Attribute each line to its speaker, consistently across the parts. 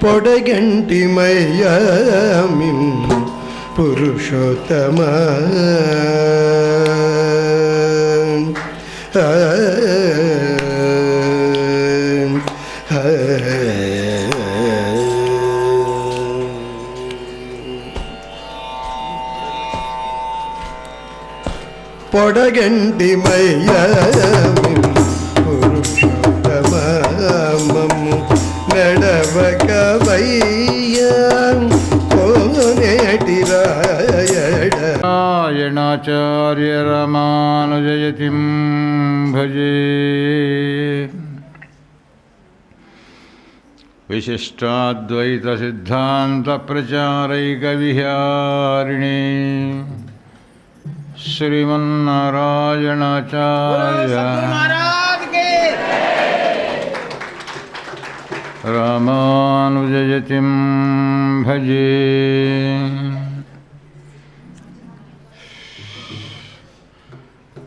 Speaker 1: పొడగంటిమయ్యామిం పురుషోత్తమ పొడగంటిమయ్యామిం పురుషోత్తమము నడవకవయ్యా కోనేటి రాయడ
Speaker 2: నారాయణాచార్య రామానుజయతిం భజే. విశిష్టాద్వైత సిద్ధాంత ప్రచారైక విహారిణి శ్రీమన్నారాయణాచార్య రామానుజయతిం భజే.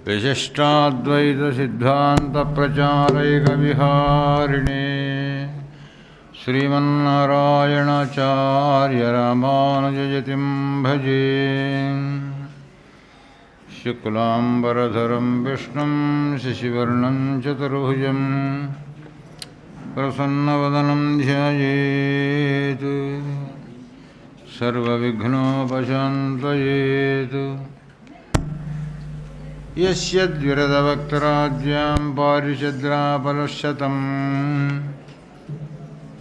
Speaker 2: విశిష్టాద్వైత సిద్ధాంత ప్రచారైక విహారిణే శ్రీమన్నారాయణాచార్య రామానుజయతిం భజే. శుక్లాంబరధరం విష్ణుం శశివర్ణం చతుర్భుజం ప్రసన్నవదనం ధ్యాయేత్ సర్వవిఘ్నోపశాంతయేత్. యస్యద్విరదవక్తరాజ్యాం పారిషద్రాపలశతం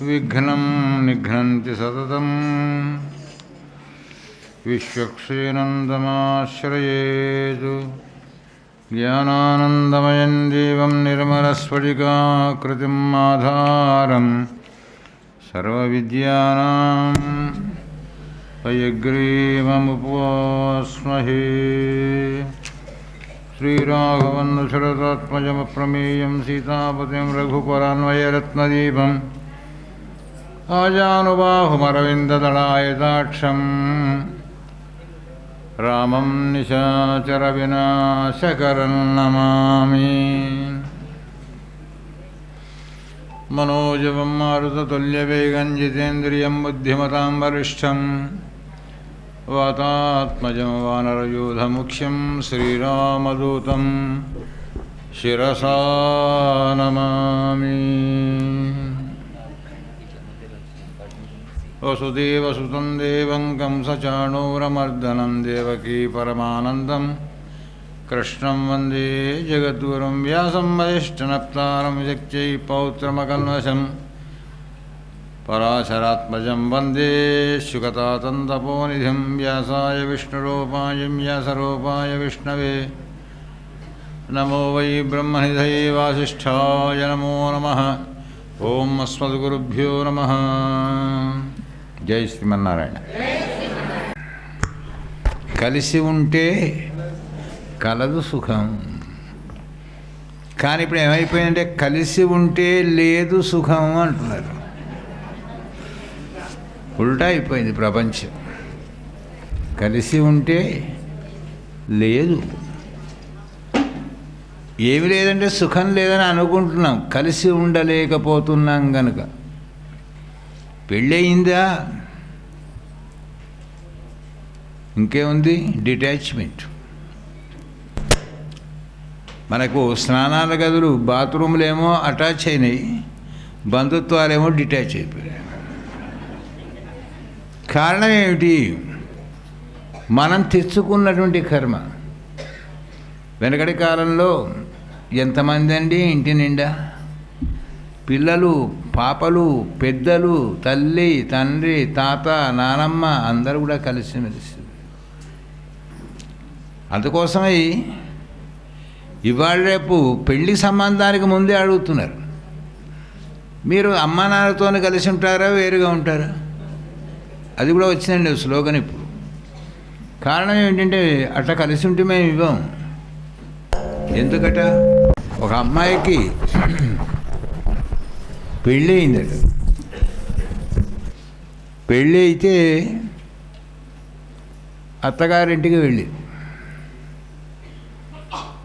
Speaker 2: విఘ్నం నిఘ్నంతి సతతం విశ్వక్సేనందమాశ్రయేత్. జ్ఞానానందమయం దేవం నిర్మలస్ఫటికాకృతిం ఆధారం సర్వవిద్యానాం హయగ్రీవముపాస్మహే. శ్రీరాఘవన్నశరదాత్మజమప్రమేయం సీతాపతిం రఘుపరాన్వయరత్నదీపం ఆజానుబాహుమరవిందదళాయతాక్షం రామం నిశాచరవినాశకరం నమామి. మనోజవం మారుతతుల్యవేగం జితేంద్రియం బుద్ధిమతాం వరిష్టం వాతాత్మజం వానరయూధముఖ్యం శ్రీరామదూతం శిరసా నమామి. వసుదేవసుతం దేవం కంసచాణూరమర్దనం దేవకీ పరమానందం కృష్ణం వందే జగద్గురుం వ్యాసం వసిష్ఠనప్తారం విజక్త్యై పౌత్రమకల్మషం పరాశరాత్మజం వందే శుకతాతం తపోనిధిం. వ్యాసాయ విష్ణురూపాయ వ్యాసరూపాయ విష్ణవే నమో వై బ్రహ్మనిధయే వాసిష్ఠాయ నమో నమః. ఓం అస్మద్గురుభ్యో నమః. జై శ్రీమన్నారాయణ. కలిసి ఉంటే కలదు సుఖం. కానీ ఇప్పుడు ఏమైపోయిందంటే కలిసి ఉంటే లేదు సుఖం అంటున్నారు. ఉల్టా అయిపోయింది ప్రపంచం. కలిసి ఉంటే లేదు, ఏమి లేదంటే సుఖం లేదని అనుకుంటున్నాం, కలిసి ఉండలేకపోతున్నాం కనుక. పెళ్ళయిందా, ఇంకేముంది, డిటాచ్మెంట్. మనకు స్నానాల గదులు బాత్రూములేమో అటాచ్ అయినాయి, బంధుత్వాలేమో డిటాచ్ అయిపోయాయి. కారణం ఏమిటి? మనం తెచ్చుకున్నటువంటి కర్మ. వెనకటి కాలంలో ఎంతమంది అండి ఇంటి నిండా, పిల్లలు, పాపలు, పెద్దలు, తల్లి, తండ్రి, తాత, నానమ్మ అందరూ కూడా కలిసిమెలిసి. అందుకోసమై ఇవాళ రేపు పెళ్లి సంబంధానికి ముందే అడుగుతున్నారు, మీరు అమ్మా నాన్నతో కలిసి ఉంటారా, వేరుగా ఉంటారా? అది కూడా వచ్చిందండి స్లోగన్ ఇప్పుడు. కారణం ఏంటంటే అట్లా కలిసి ఉంటే మేము ఇవ్వం. ఎందుకట? ఒక అమ్మాయికి పెళ్ళి అయిందట. పెళ్ళి అయితే అత్తగారింటికి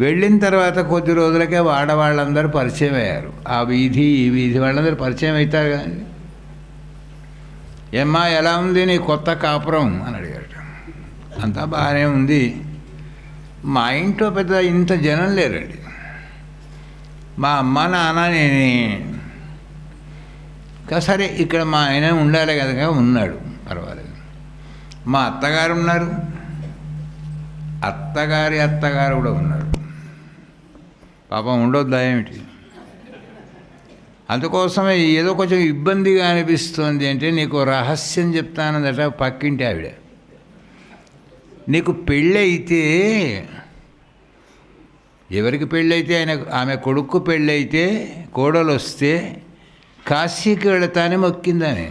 Speaker 2: వెళ్ళిన తర్వాత కొద్ది రోజులకే వాడవాళ్ళందరూ పరిచయం అయ్యారు. ఆ వీధి ఈ వీధి వాళ్ళందరూ పరిచయం అవుతారు. కానీ ఏమ్మా ఎలా ఉంది నీ కొత్త కాపురం అని అడిగాడు. అంతా బాగానే ఉంది. మా ఇంట్లో పెద్ద ఇంత జనం లేరండి. మా అమ్మ నాన్న సరే ఇక్కడ మా ఆయన ఉండాలి కదా, ఉన్నాడు, పర్వాలేదు. మా అత్తగారు ఉన్నారు, అత్తగారు కూడా ఉన్నారు. పాపం ఉండొద్దా ఏమిటి? అందుకోసమే ఏదో కొంచెం ఇబ్బందిగా అనిపిస్తుంది. అంటే నీకు రహస్యం చెప్తానదట పక్కింటి ఆవిడ. నీకు పెళ్ళైతే, ఎవరికి పెళ్ళైతే ఆమె కొడుకు పెళ్ళైతే కోడలు వస్తే కాశీకి వెళతానే మొక్కిందని.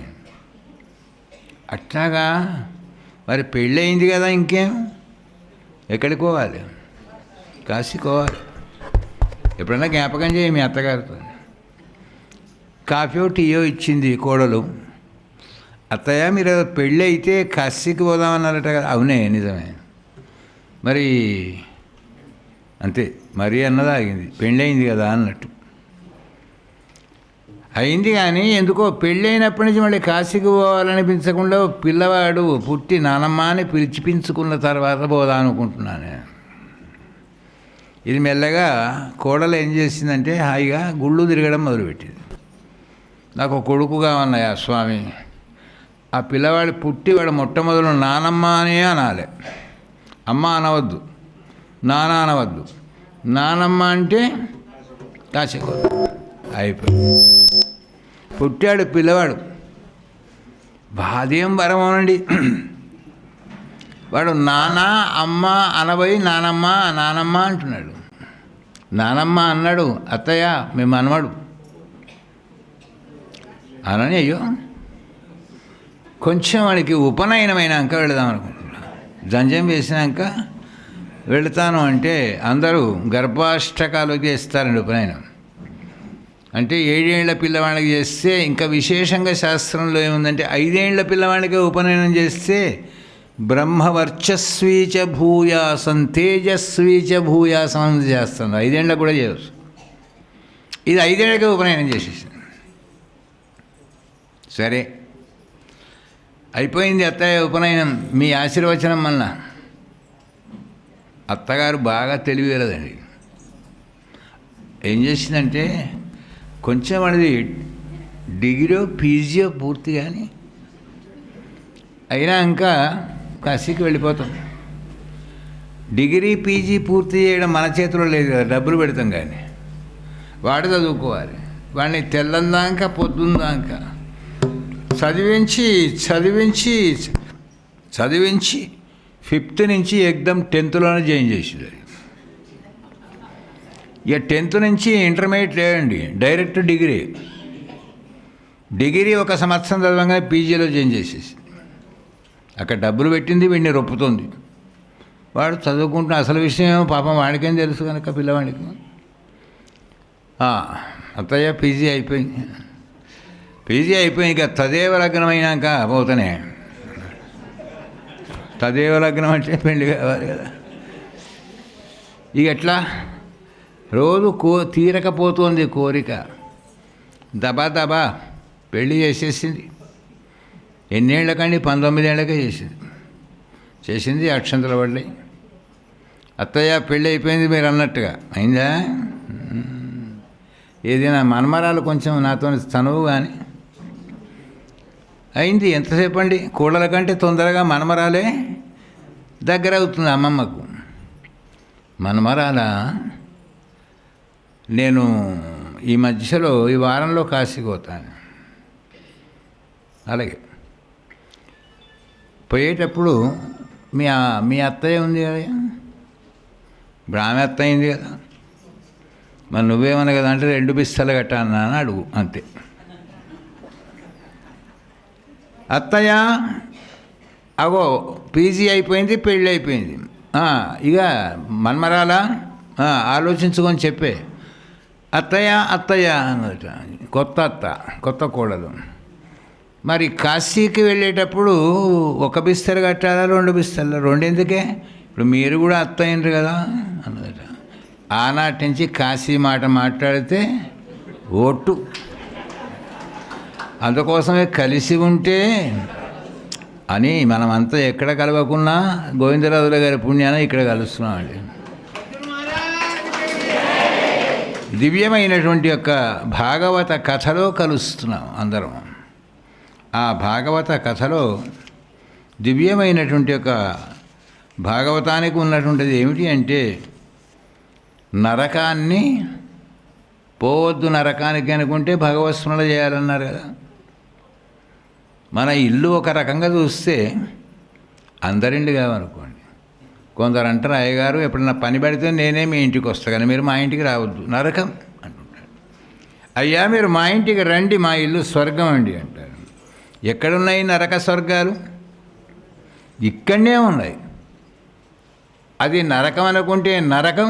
Speaker 2: అట్లాగా మరి పెళ్ళయింది కదా, ఇంకేం, ఎక్కడికి పోవాలి? కాశీకి పోవాలి. ఎప్పుడైనా జ్ఞాపకం చేయి మీ అత్తగారితో. కాఫీయో టీయో ఇచ్చింది కోడలు. అత్తయ్య మీరు పెళ్ళి అయితే కాశీకి పోదామన్నారట కదా. అవునే, నిజమే. మరి అంతే, మరీ అన్నది ఆగింది. పెళ్ళి అయింది కదా అన్నట్టు అయింది. కానీ ఎందుకో పెళ్ళి అయినప్పటి నుంచి మళ్ళీ కాశీకి పోవాలనిపించకుండా పిల్లవాడు పుట్టి నానమ్మ అని పిలిచిపించుకున్న తర్వాత పోదాం అనుకుంటున్నాను. ఇది మెల్లగా కోడలు ఏం చేసిందంటే హాయిగా గుళ్ళు తిరగడం మొదలుపెట్టింది. నాకు కొడుకు కావన్నాయా స్వామి. ఆ పిల్లవాడు పుట్టి వాడు మొట్టమొదలు నానమ్మ అనే అనాలి, అమ్మ అనవద్దు, నాన్న అనవద్దు. నానమ్మ అంటే కాశీకి అయిపోయింది. పుట్టాడు పిల్లవాడు. బాధేం వరమోనండి. వాడు నాన్న అమ్మ అనబోయి నానమ్మ నానమ్మ అంటున్నాడు. నానమ్మ అన్నాడు అత్తయ్య మేము అనవాడు అనని. అయ్యో, కొంచెం వాడికి ఉపనయనమైనాక వెళదాం అనుకుంటున్నా. జంజం వేసినాక వెళతాను అంటే అందరూ గర్భాష్టకాలు చేస్తారండి ఉపనయనం. అంటే 7 ఏళ్ల పిల్లవాడికి చేస్తే ఇంకా విశేషంగా శాస్త్రంలో ఏముందంటే 5 ఏళ్ల పిల్లవాడికి ఉపనయనం చేస్తే బ్రహ్మవర్చస్వీచ భూయాసం తేజస్వీచ భూయాసం అని చేస్తుంది. 5 ఏళ్ళకు కూడా చేయవచ్చు. ఇది 5 ఏళ్ళకే ఉపనయనం చేసేసింది. సరే అయిపోయింది అత్తయ్య ఉపనయనం, మీ ఆశీర్వచనం వలన. అత్తగారు బాగా తెలివిగలదండి. ఏం చేసిందంటే కొంచెం అనేది డిగ్రీయో పీజీయో పూర్తి కానీ అయినా ఇంకా కాశీకి వెళ్ళిపోతాం. డిగ్రీ పీజీ పూర్తి చేయడం మన చేతిలో లేదు కదా, డబ్బులు పెడతాం. కానీ వాడు చదువుకోవాలి. వాడిని తెల్లందాక పొద్దుందాక చదివించి 5th నుంచి ఎగ్దమ్ 10thలోనే జాయిన్ చేసేది. ఇక 10th నుంచి ఇంటర్మీడియట్ లేదండి, డైరెక్ట్ డిగ్రీ 1 సంవత్సరం చదవగానే పీజీలో జాయిన్ చేసేసి అక్కడ డబ్బులు పెట్టింది, వీడిని రొప్పుతుంది. వాడు చదువుకుంటున్న అసలు విషయం పాపం వాడికేం తెలుసు కనుక పిల్లవాడికి. అత్తయ్య పీజీ అయిపోయింది ఇక తదేవ లగ్నం అయినాక పోతనే. తదేవ లగ్నం అంటే పెళ్ళి కావాలి కదా. ఇక ఎట్లా రోజు తీరకపోతుంది కోరిక. దబా పెళ్ళి చేసేసింది. ఎన్నేళ్ళకండి? 19 ఏళ్ళకే చేసింది. అక్షంతలు పడ్డాయి. అత్తయ్య పెళ్ళి అయిపోయింది మీరు అన్నట్టుగా అయిందా? ఏదైనా మనమరాలు కొంచెం నాతో చనువు కానీ అయింది. ఎంతసేపు అండి, కోడల కంటే తొందరగా మనమరాలే దగ్గర అవుతుంది అమ్మమ్మకు. మనమరాల నేను ఈ మధ్యలో ఈ వారంలో కాశీకి పోతాను. అలాగే పోయేటప్పుడు మీ అత్తయ్య ఉంది కదా, ఇప్పుడు ఆమె అత్త అయింది కదా, మరి నువ్వేమన్నా కదా అంటే 2 బిస్తలు కట్టానా అని అడుగు, అంతే. అత్తయ్య అగో పీజీ అయిపోయింది, పెళ్ళి అయిపోయింది, ఇక మన్మరాలా ఆలోచించుకొని చెప్పే. అత్తయ్య అన్నట, కొత్త కోడలు. మరి కాశీకి వెళ్ళేటప్పుడు 1 బిస్తరు కట్టాలా 2 బిస్తలు? 2 ఎందుకే, ఇప్పుడు మీరు కూడా అత్త అయినరు కదా అన్నదట. ఆనాటి నుంచి కాశీ మాట మాట్లాడితే ఒట్టు అందుకోసమే కలిసి ఉంటే అని మనమంతా ఎక్కడ కలవకున్నా గోవిందరాజుల గారి పుణ్యాన ఇక్కడ కలుస్తున్నామండి. దివ్యమైనటువంటి యొక్క భాగవత కథలో కలుస్తున్నాం అందరం. ఆ భాగవత కథలో దివ్యమైనటువంటి యొక్క భాగవతానికి ఉన్నటువంటిది ఏమిటి అంటే, నరకాన్ని పోవద్దు నరకానికి అనుకుంటే భగవత్స్మరణ చేయాలన్నారు కదా. మన ఇల్లు ఒక రకంగా చూస్తే అందరిండి కావనుకోండి. కొందరు అంటారు, అయ్యగారు ఎప్పుడన్నా పని పడితే నేనే మీ ఇంటికి వస్తా కానీ మీరు మా ఇంటికి రావద్దు, నరకం అంటుంటాడు. అయ్యా మీరు మా ఇంటికి రండి, మా ఇల్లు స్వర్గం అండి అంటారు. ఎక్కడున్నాయి నరక స్వర్గాలు? ఇక్కడనే ఉన్నాయి. అది నరకం అనుకుంటే నరకం,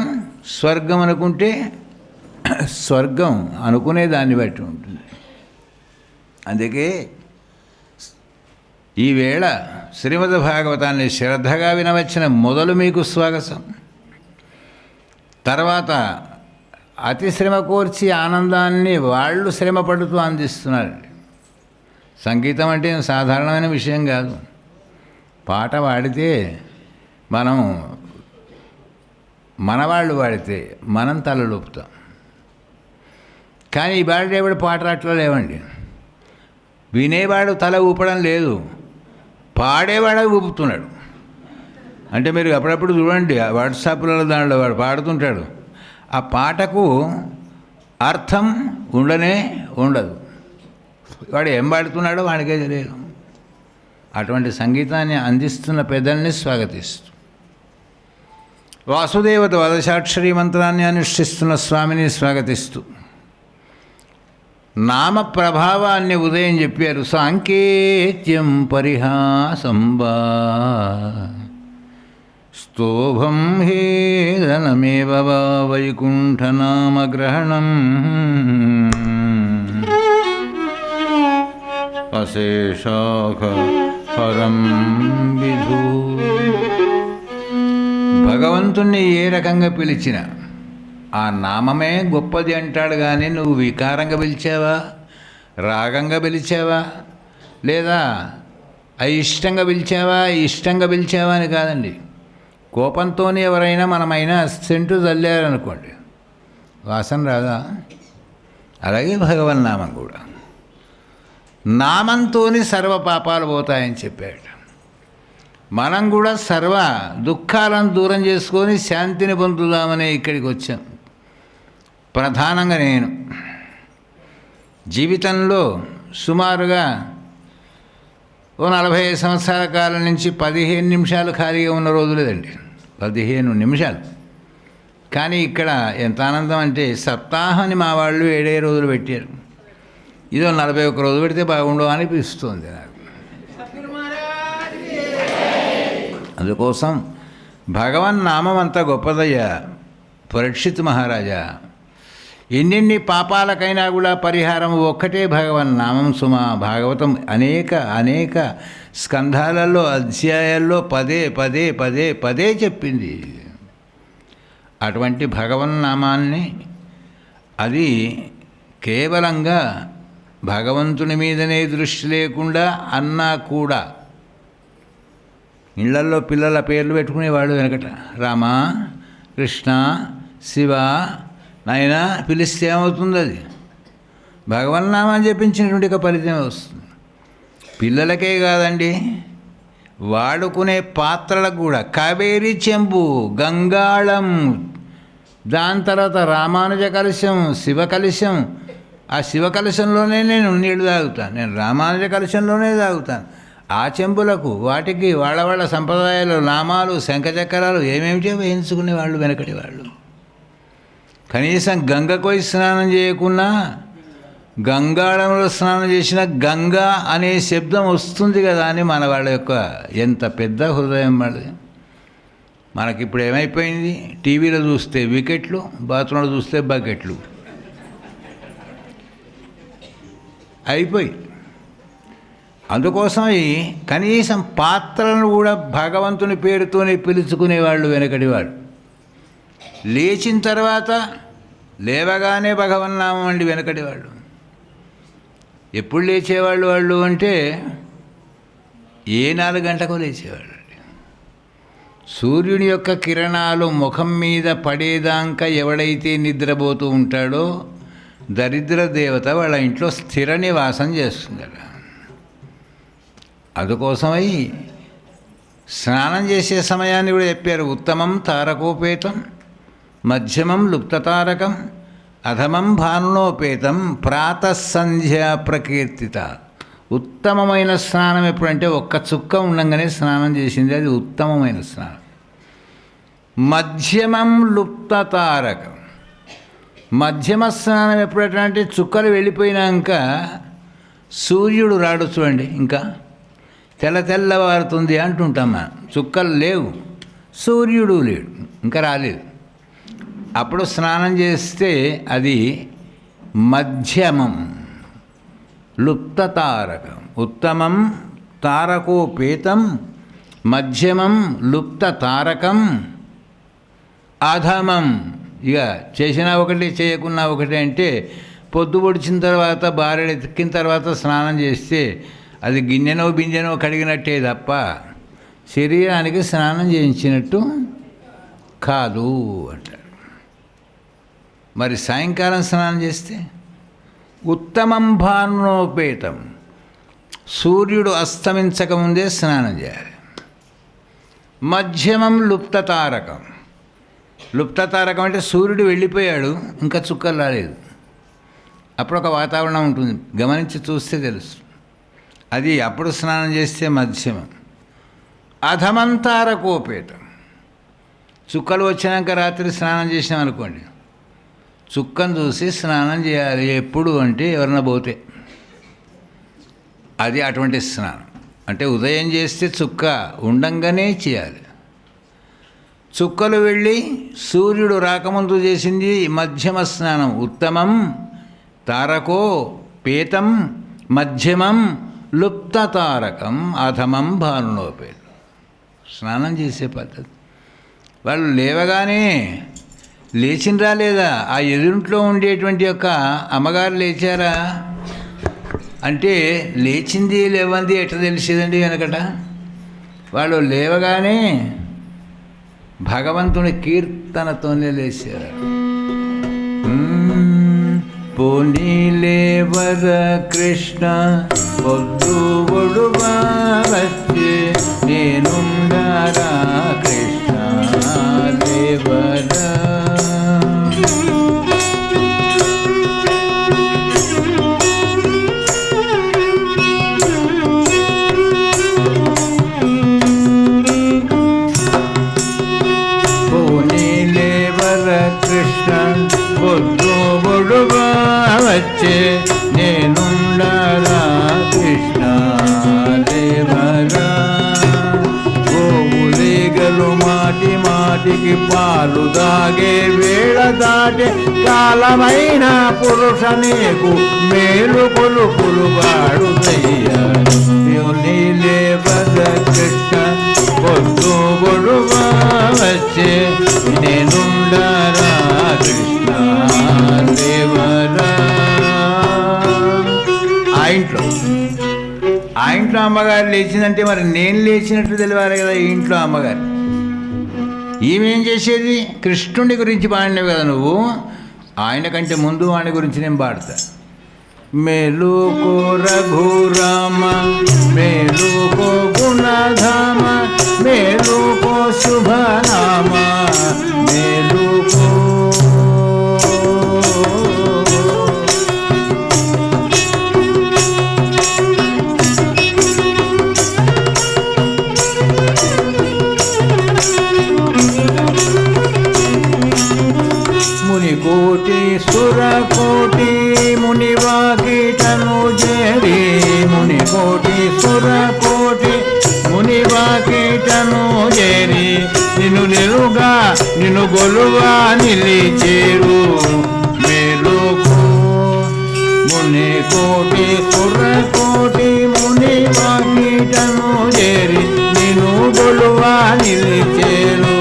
Speaker 2: స్వర్గం అనుకుంటే స్వర్గం అనుకునే దాన్ని బట్టి ఉంటుంది. అందుకే ఈవేళ శ్రీమద్ భాగవతాన్ని శ్రద్ధగా వినవచ్చిన మొదలు మీకు స్వాగతం. తర్వాత అతి శ్రమ కోర్చి ఆనందాన్ని వాళ్ళు శ్రమ పడుతూ అందిస్తున్నారు. సంగీతం అంటే సాధారణమైన విషయం కాదు. పాట పాడితే మనవాళ్ళు పాడితే మనం తలలోపుతాం. కానీ ఈ పాడేవాడు పాట అట్లా లేవండి. వినేవాడు తల ఊపడం లేదు, పాడేవాడు ఊపుతున్నాడు. అంటే మీరు అప్పుడప్పుడు చూడండి, వాట్సాప్లలో దాంట్లో వాడు పాడుతుంటాడు, ఆ పాటకు అర్థం ఉండనే ఉండదు. వాడు ఏం పాడుతున్నాడో వాడికే తెలియదు. అటువంటి సంగీతాన్ని అందిస్తున్న పెద్దల్ని స్వాగతిస్తూ, వాసుదేవత వదశాక్షరీ మంత్రాన్ని అనుష్ఠిస్తున్న స్వామిని స్వాగతిస్తూ, నామ ప్రభావాన్ని ఉదయం చెప్పారు. సాంకేత్యం పరిహాసంబా స్తోభం హేదనమేవ వైకుంఠనామగ్రహణం అశేషాఖ పరం విధు. భగవంతుణ్ణి ఏ రకంగా పిలిచిన ఆ నామమే గొప్పది అంటాడు. కానీ నువ్వు వికారంగా పిలిచావా, రాగంగా పిలిచావా, లేదా అయిష్టంగా పిలిచావా, ఇష్టంగా పిలిచావా అని కాదండి. కోపంతో ఎవరైనా మనమైనా సెంటు చల్లారనుకోండి, వాసన రాదా? అలాగే భగవన్నామం కూడా. నామంతో సర్వ పాపాలు పోతాయని చెప్పాడు. మనం కూడా సర్వ దుఃఖాలను దూరం చేసుకొని శాంతిని పొందుదామని ఇక్కడికి వచ్చాం. ప్రధానంగా నేను జీవితంలో సుమారుగా 45 సంవత్సరాల కాలం నుంచి 15 నిమిషాలు ఖాళీగా ఉన్న రోజు లేదండి. 15 నిమిషాలు. కానీ ఇక్కడ ఎంత ఆనందం అంటే, సప్తాహాన్ని మా వాళ్ళు 7 రోజులు పెట్టారు. ఇదో 41 రోజు పెడితే బాగుండు అనిపిస్తుంది నాకు. అందుకోసం భగవన్ నామం అంత గొప్పదయ్యా. పరీక్షిత్ మహారాజా, ఎన్నెన్ని పాపాలకైనా కూడా పరిహారం ఒక్కటే భగవన్ నామం సుమా. భాగవతం అనేక స్కంధాలలో అధ్యాయాల్లో పదే చెప్పింది. అటువంటి భగవన్ నామాన్ని అది కేవలంగా భగవంతుని మీదనే దృష్టి లేకుండా అన్నా కూడా, ఇళ్లల్లో పిల్లల పేర్లు పెట్టుకునేవాడు వెనకట. రామ, కృష్ణ, శివ, నాయన పిలిస్తే ఏమవుతుంది? అది భగవన్నామని చెప్పించినటువంటి ఒక ఫలితం వస్తుంది. పిల్లలకే కాదండి, వాడుకునే పాత్రలకు కూడా. కావేరీ చెంబు, గంగాళం, దాని తర్వాత రామానుజ కలశం, శివ కలశం. ఆ శివ కలశంలోనే నేను నీళ్ళు తాగుతాను, నేను రామానుజ కలశంలోనే తాగుతాను. ఆ చెంబులకు వాటికి వాళ్ళ సంప్రదాయాలు, నామాలు, శంఖచక్రాలు ఏమేమిటో వేయించుకునే వాళ్ళు వెనకటి వాళ్ళు. కనీసం గంగకు పోయి స్నానం చేయకున్నా గంగాళంలో స్నానం చేసిన గంగా అనే శబ్దం వస్తుంది కదా అని మన వాళ్ళ యొక్క ఎంత పెద్ద హృదయం వాళ్ళది. మనకిప్పుడు ఏమైపోయింది? టీవీలో చూస్తే వికెట్లు, బాత్రూంలో చూస్తే బకెట్లు అయిపోయి. అందుకోసం కనీసం పాత్రలను కూడా భగవంతుని పేరుతోనే పిలుచుకునేవాళ్ళు వెనకడివాడు. లేచిన తర్వాత లేవగానే భగవన్నామం అండి వెనకడివాళ్ళు. ఎప్పుడు లేచేవాళ్ళు వాళ్ళు అంటే ఏ 4 గంటలకు లేచేవాళ్ళు. సూర్యుని యొక్క కిరణాలు ముఖం మీద పడేదాకా ఎవడైతే నిద్రపోతూ ఉంటాడో దరిద్ర దేవత వాళ్ళ ఇంట్లో స్థిర నివాసం చేస్తుందట. అందుకోసమై స్నానం చేసే సమయాన్ని కూడా చెప్పారు. ఉత్తమం తారకోపేతం, మధ్యమం లుప్తతారకం, అధమం భానునోపేతం, ప్రాతఃసంధ్యా ప్రకీర్తిత. ఉత్తమమైన స్నానం ఎప్పుడంటే ఒక్క చుక్క ఉండంగానే స్నానం చేసింది, అది ఉత్తమమైన స్నానం. మధ్యమం లుప్తతారకం, మధ్యమ స్నానం ఎప్పుడంటే చుక్కలు వెళ్ళిపోయినాక సూర్యుడు రాడు చూడండి, ఇంకా తెల్లవారుతుంది అంటుంటాం మనం. చుక్కలు లేవు, సూర్యుడు లేడు, ఇంకా రాలేదు. అప్పుడు స్నానం చేస్తే అది మధ్యమం లుప్తతారకం. ఉత్తమం తారకోపేతం, మధ్యమం లుప్తతారకం, అధమం. ఇక చేసినా ఒకటి చేయకున్నా ఒకటి అంటే పొద్దు పొడిచిన తర్వాత భార్యలు ఎక్కిన తర్వాత స్నానం చేస్తే అది గిన్నెనో బింజెనో కడిగినట్టే తప్ప శరీరానికి స్నానం చేయించినట్టు కాదు అంటారు. మరి సాయంకాలం స్నానం చేస్తే ఉత్తమం భానునోపేతం, సూర్యుడు అస్తమించకముందే స్నానం చేయాలి. మధ్యమం లుప్తతారకం, లుప్తతారకం అంటే సూర్యుడు వెళ్ళిపోయాడు, ఇంకా చుక్కలు రాలేదు, అప్పుడు ఒక వాతావరణం ఉంటుంది, గమనించి చూస్తే తెలుసు. అది అప్పుడు స్నానం చేస్తే మధ్యమం. అధమం తారకోపేతం, చుక్కలు వచ్చినాక రాత్రి స్నానం చేసినాం అనుకోండి, చుక్కను చూసి స్నానం చేయాలి. ఎప్పుడు అంటే ఎవరన్నా పోతే, అది అటువంటి స్నానం. అంటే ఉదయం చేస్తే చుక్క ఉండంగానే చేయాలి. చుక్కలు వెళ్ళి సూర్యుడు రాకముందు చేసింది మధ్యమ స్నానం. ఉత్తమం తారకో పేతం, మధ్యమం లుప్తతారకం, అధమం భానునోపేతం. స్నానం చేసే పద్ధతి. వాళ్ళు లేవగానే లేచిండ్రా లేదా, ఆ ఎదురింట్లో ఉండేటువంటి యొక్క అమ్మగారు లేచారా అంటే లేచింది లేవంది ఎట్లా తెలిసేదండి వెనకట. వాళ్ళు లేవగానే భగవంతుని కీర్తనతోనే లేచారు. పోనీలేవర కృష్ణ పొద్దు ఒడువా వచ్చే, నేనుండారా కృష్ణ లేవరా. కృష్ణ పొద్దు ఒడువా వచ్చే, నేనుండారా కృష్ణ దేవరా. గోవులేగలు మాటి మాటికి పాలు దాగే వేళ దాటే, కాలమైన పురుష నీకు మేలు కొలుపులు వాడుతయ్యా. నీలేవర కృష్ణ పొద్దు ఒడువా వచ్చే, నేనుండారా కృష్ణ దేవరా. ఆ ఇంట్లో అమ్మగారు లేచిందంటే మరి నేను లేచినట్టు తెలియాలి కదా. ఈ ఇంట్లో అమ్మగారు ఈమెం చేసేది, కృష్ణుడి గురించి పాడినవి కదా నువ్వు, ఆయన కంటే ముందు వాడి గురించి నేను పాడతా. మేలుకో రఘురామ, మేలుకో గుణధామ, మేలుకో శుభనామ, మేలుకో. మునికోటి సురకోటి మునివాకిటను చేరి, మునికోటి సురకోటి మునివాకిటను చేరి, నిన్ను నిలుగా నిన్ను గొలువా నిలిచేరు. మేలుకో మునికోటి సురకోటి మునివాకిటను చేరి, నిన్ను గొలువా నిలిచేరు.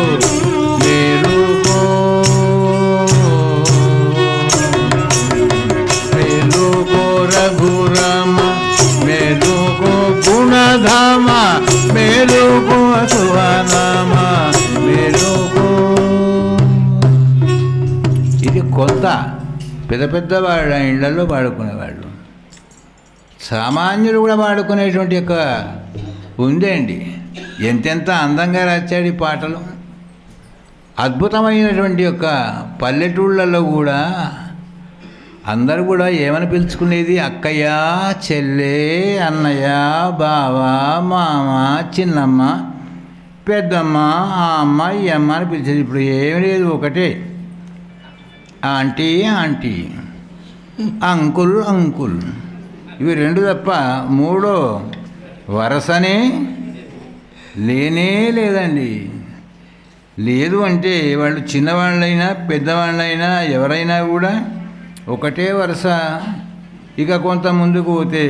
Speaker 2: మేలుకో రఘురామ పెద్ద పెద్ద వాళ్ళ ఇళ్లలో పాడుకునేవాళ్ళు. సామాన్యులు కూడా పాడుకునేటువంటి యొక్క ఉందండి. ఎంతెంత అందంగా రాశాడు ఈ పాటలు. అద్భుతమైనటువంటి యొక్క పల్లెటూళ్ళల్లో కూడా అందరూ కూడా ఏమని పిలుచుకునేది? అక్కయ్య, చెల్లె, అన్నయ్య, బావ, మామ, చిన్నమ్మ, పెద్దమ్మ, ఆ అమ్మ, ఈ అమ్మ అని పిలిచేది. ఇప్పుడు ఏమీ లేదు, ఒకటే ఆంటీ ఆంటీ, అంకుల్ అంకుల్, ఇవి రెండు తప్ప మూడో వరసనే లేనే లేదండి. లేదు అంటే వాళ్ళు చిన్నవాళ్ళైనా పెద్దవాళ్ళైనా ఎవరైనా కూడా ఒకటే వరుస. ఇక కొంత ముందుకు పోతే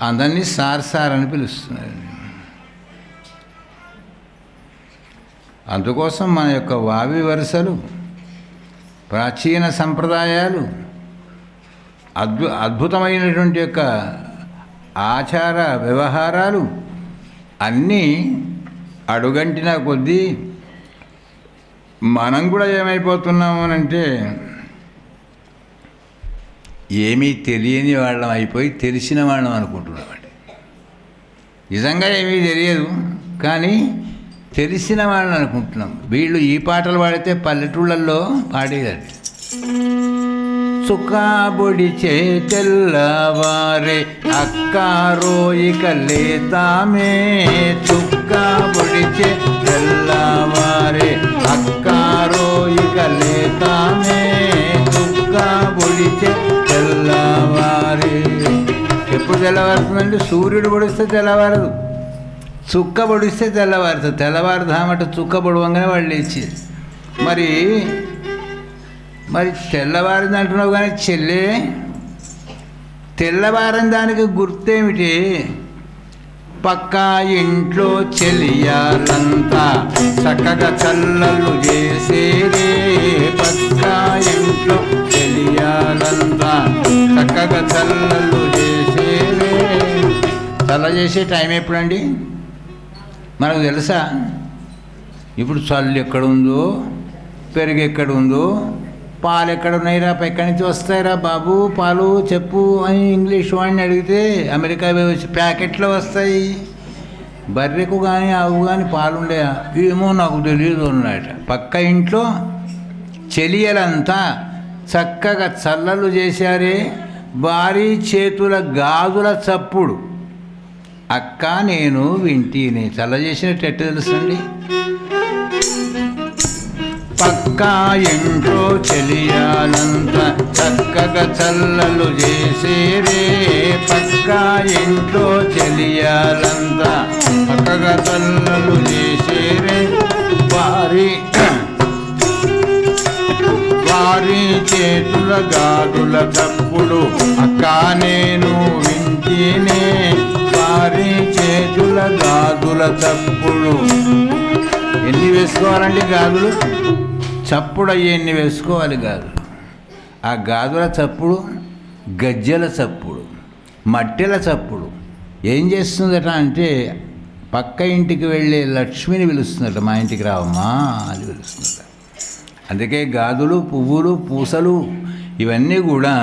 Speaker 2: అందరినీ సార్ సార్ అని పిలుస్తున్నారు. అందుకోసం మన యొక్క వావి వరుసలు, ప్రాచీన సంప్రదాయాలు, అద్భుతమైనటువంటి యొక్క ఆచార వ్యవహారాలు అన్నీ అడుగంటిన కొద్దీ మనం కూడా ఏమైపోతున్నాము అంటే ఏమీ తెలియని వాళ్ళం అయిపోయి తెలిసిన వాళ్ళం అనుకుంటున్నామండి. నిజంగా ఏమీ తెలియదు, కానీ తెలిసిన వాళ్ళని అనుకుంటున్నాం. వీళ్ళు ఈ పాటలు పాడితే పల్లెటూళ్ళల్లో పాడేదండి. చుక్కాబొడిచే తెల్లవారే అక్కారోయిక లేతామే, చుక్కాబొడిచే తెల్లవారే అక్కారోయిక లేతామే, చుక్కాబొడిచే తెల్లవారే. ఎప్పుడు తెల్లవారుతుందండి? సూర్యుడు పొడిస్తే తెల్లవారదు, చుక్క పొడిస్తే తెల్లవారుతుంది. తెల్లవారుదామట చుక్క పొడవంగానే వాళ్ళు లేచి మరి తెల్లవారింది అంటున్నావు కానీ చెల్లె, తెల్లవారిన దానికి గుర్తేమిటి? పక్కా ఇంట్లో చెలియాలంతా చక్కగా చల్లలు చేసేదే, పక్కా ఇంట్లో చెలియాలంతా చక్కగా చల్లలు చేసేదే. చల్ల చేసే టైం ఎప్పుడండి మనకు తెలుసా? ఇప్పుడు చల్లు ఎక్కడుందో, పెరుగు ఎక్కడుందో, పాలు ఎక్కడ ఉన్నాయిరా, ఎక్కడి నుంచి వస్తాయిరా బాబు పాలు చెప్పు అని ఇంగ్లీష్ వాడిని అడిగితే అమెరికా వచ్చి ప్యాకెట్లో వస్తాయి. బర్రెకు కానీ ఆవు కానీ పాలుండే ఏమో నాకు తెలియదు అన్నమాట. పక్క ఇంట్లో చెలియలంతా చక్కగా చల్లలు చేశారే, భారీ చేతుల గాజుల చప్పుడు. అక్క నేను వింటిని. చల్ల చేసినట్టు ఎట్ట తెలుసండి? పక్కా ఇంట్లో చెలియాలంతా చక్కగా చల్లలు చేసేరే, పక్కా ఇంట్లో చెలియాలంతా చక్కగా చల్లలు చేసేరే, వారి చేతుల గాదుల చప్పుడు అక్క నేను వింటినే, వారి చేతుల గాదుల చప్పుడు. ఎన్ని వేసుకోవాలండి గాజులు? చప్పుడు అయ్యి ఎన్ని వేసుకోవాలి గాజులు? ఆ గాజుల చప్పుడు, గజ్జెల చప్పుడు, మట్టెల చప్పుడు ఏం చేస్తుందట అంటే పక్క ఇంటికి వెళ్ళే లక్ష్మిని పిలుస్తుందట. మా ఇంటికి రావమ్మా అని పిలుస్తుందట. అందుకే గాజులు, పువ్వులు, పూసలు ఇవన్నీ కూడా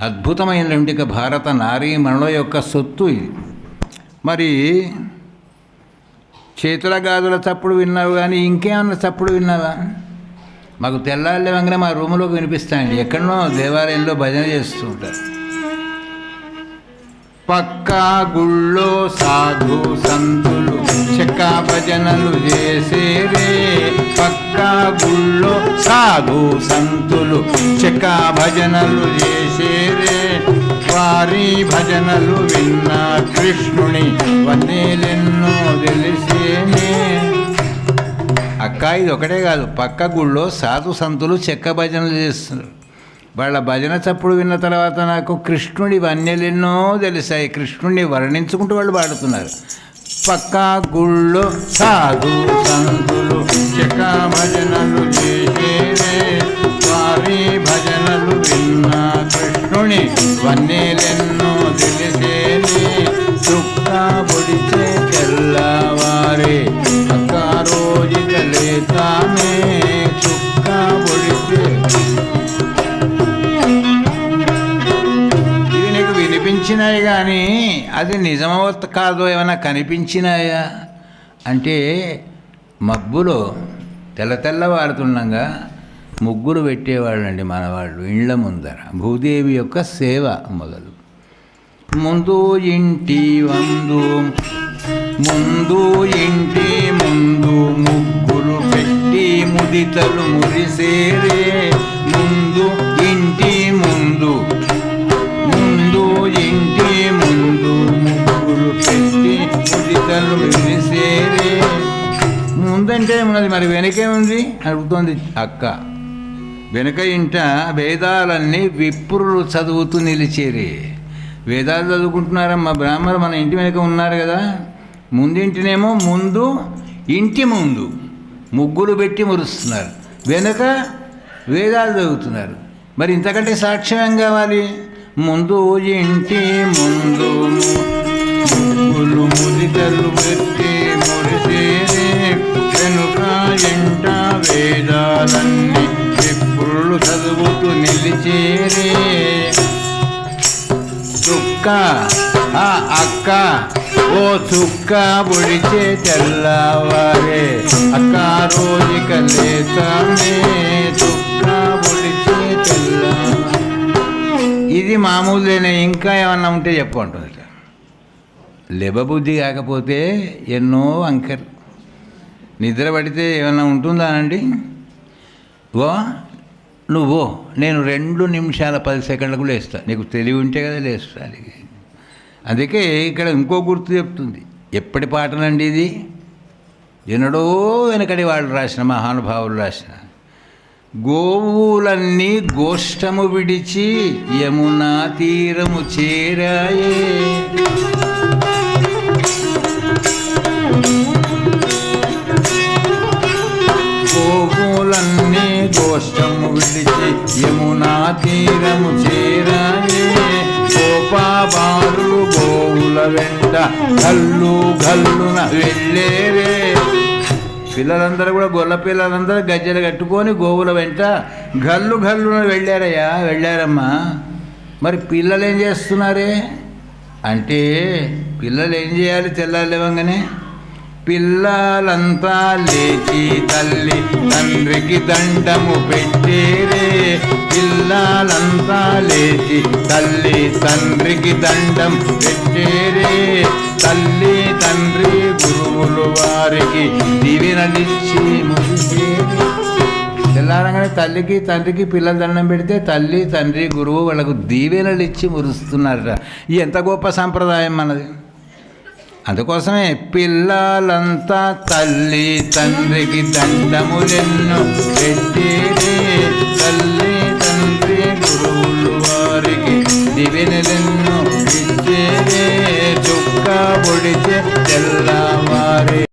Speaker 2: అద్భుతమైనటువంటి భారత నారీమణుల యొక్క సొత్తు ఇది. మరి చేతుల గాజుల చప్పుడు విన్నావు కానీ ఇంకేమన్నా చప్పుడు విన్నావా? మాకు తెల్లాళ్ళే వంగనే మా రూములోకి వినిపిస్తాయండి. ఎక్కడనో దేవాలయంలో భజన చేస్తూ ఉంటారు. పక్కా గుళ్ళో సాధు సంతులు చెక్కా భజనలు చేసేరే, పక్కా గుళ్ళో సాధు సంతులు చెక్కా భజనలు చేసేరే, వారి భజనలు విన్న కృష్ణుని వన్నెలెన్నో తెలిసేనే. అక్క ఇది ఒకటే కాదు, పక్క గుళ్ళో సాధు సంతులు చెక్క భజనలు చేస్తున్నారు. వాళ్ళ భజన చప్పుడు విన్న తర్వాత నాకు కృష్ణుడి వన్నెలెన్నో తెలిసాయి. కృష్ణుడిని వర్ణించుకుంటూ వాళ్ళు పాడుతున్నారు. పక్కా గుళ్ళో సాధు సంతులు చెక్క భజనలు చేసేరే, వారి భజనలు విన్న కృష్ణుని వన్నెలెన్నో తెలిసేనే, చుక్క పొడిచే తెల్లవారే అక్క రోజుక లేతామే, చుక్క కనిపించినాయి కానీ అది నిజమో కాదో ఏమైనా కనిపించినాయా అంటే మబ్బులో తెల్లవారుతుండగా ముగ్గురు పెట్టేవాళ్ళండి మనవాళ్ళు ఇళ్ళ ముందర. భూదేవి యొక్క సేవ మొదలు. ముందు ఇంటి ముందు ముగ్గురు పెట్టి ముదితలు మురిసేరే. ముందు ఇంటి ముందు ముగ్గురు పెట్టి ముదితలు మురిసేరే. ముందంటే ఉన్నది, మరి వెనకే ఉంది అడుగుతోంది అక్క. వెనక ఇంట వేదాలన్నీ విప్రులు చదువుతూ నిలిచేరే. వేదాలు చదువుకుంటున్నారమ్మా బ్రాహ్మణులు మన ఇంటి వెనక ఉన్నారు కదా. ముందింటినేమో ఇంటి ముందు ముగ్గులు పెట్టి మురుస్తున్నారు, వెనక వేదాలు చదువుతున్నారు. మరి ఇంతకంటే సాక్ష్యం ఏం కావాలి? ముందు ఇంటి ముందు ముగ్గులు ముదితలు పెట్టి మురిసేరే. వెనుక ఇంట వేదాలన్నీ విప్రులు చదువుతూ నిలిచేరే. చుక్క ఆ అక్క ఓ చుక్క పొడిచే తెల్లవారే. అక్క రోజుక లేతామే చుక్క పొడిచే తెల్లవారే. ఇది మామూలునే, ఇంకా ఏమన్నా ఉంటే చెప్పుకుంటుంది. లెబబుద్ధి కాకపోతే ఎన్నో అంకెలు. నిద్ర పడితే ఏమన్నా ఉంటుందా అండి? నువ్వు నేను 2 నిమిషాల 10 సెకండ్లకు లేస్తా. నీకు తెలివి ఉంటే కదా లేస్తా. అందుకే ఇక్కడ ఇంకో గుర్తు చెప్తుంది. ఎప్పటి పాటనండి ఇది? ఎన్నడో వెనకడి వాళ్ళు రాసిన మహానుభావులు రాసిన. గోవులన్నీ గోష్టము విడిచి యమునా తీరము చేరాయే. గోవులన్నీ గోష్టము విడిచి యమునా తీరము చేరాయే. గోపాబాలు గోవుల వెంట గల్లున వెళ్ళేరే. పిల్లలందరూ కూడా గొల్ల పిల్లలందరూ గజ్జలు కట్టుకొని గోవుల వెంట గల్లున వెళ్ళారమ్మా. మరి పిల్లలు ఏం చేస్తున్నారే అంటే, పిల్లలు ఏం చేయాలి? తెల్లారి లేవగానే పిల్లలంతా లేచి తల్లి తండ్రికి దండము పెట్టేరే. పిల్లలంతా లేచి తల్లి తండ్రికి దండం పెట్టేరే. తల్లి తండ్రి గురువులు వారికి దీవెనలిచ్చి మురిసేరే. తెల్లారంగానే తల్లికి తండ్రికి పిల్లల దండం పెడితే తల్లి తండ్రి గురువు వాళ్ళకు దీవెనలు ఇచ్చి మురుస్తున్నారట. ఎంత గొప్ప సాంప్రదాయం మనది. అందుకోసమే పిల్లలంతా తల్లి తండ్రికి దండములెన్నో పెట్టేరే. తల్లి